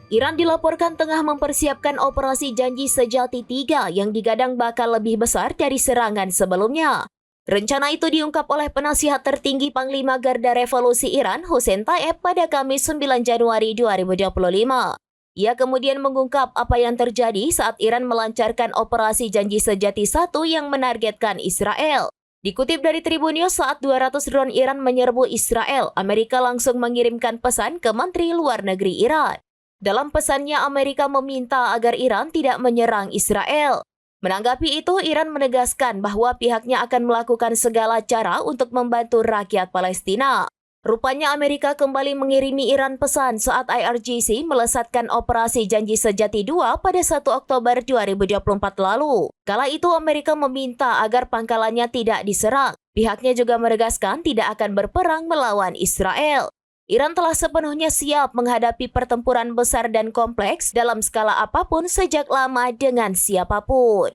Iran dilaporkan tengah mempersiapkan operasi Janji Sejati 3 yang digadang bakal lebih besar dari serangan sebelumnya. Rencana itu diungkap oleh penasihat tertinggi Panglima Garda Revolusi Iran, Hussein Taeb, pada Kamis 9 Januari 2025. Ia kemudian mengungkap apa yang terjadi saat Iran melancarkan operasi Janji Sejati 1 yang menargetkan Israel. Dikutip dari Tribun News, saat 200 drone Iran menyerbu Israel, Amerika langsung mengirimkan pesan ke Menteri Luar Negeri Iran. Dalam pesannya, Amerika meminta agar Iran tidak menyerang Israel. Menanggapi itu, Iran menegaskan bahwa pihaknya akan melakukan segala cara untuk membantu rakyat Palestina. Rupanya Amerika kembali mengirimi Iran pesan saat IRGC melesatkan operasi Janji Sejati 2 pada 1 Oktober 2024 lalu. Kala itu Amerika meminta agar pangkalannya tidak diserang. Pihaknya juga menegaskan tidak akan berperang melawan Israel. Iran telah sepenuhnya siap menghadapi pertempuran besar dan kompleks dalam skala apapun sejak lama dengan siapapun.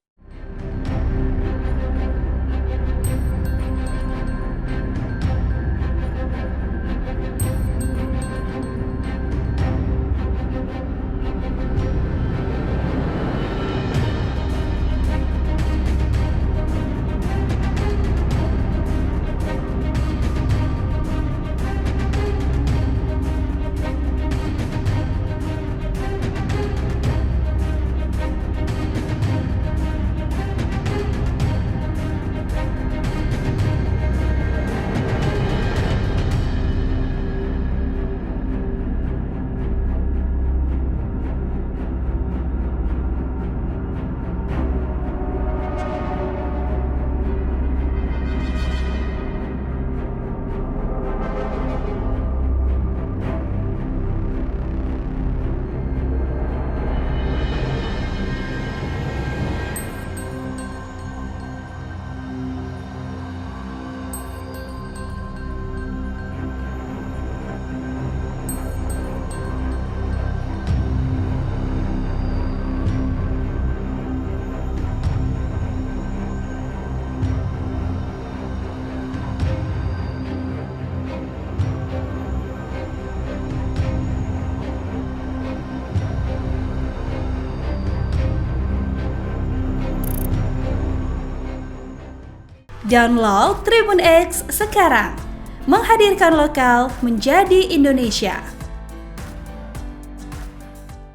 Download Tribun X sekarang, menghadirkan lokal menjadi Indonesia.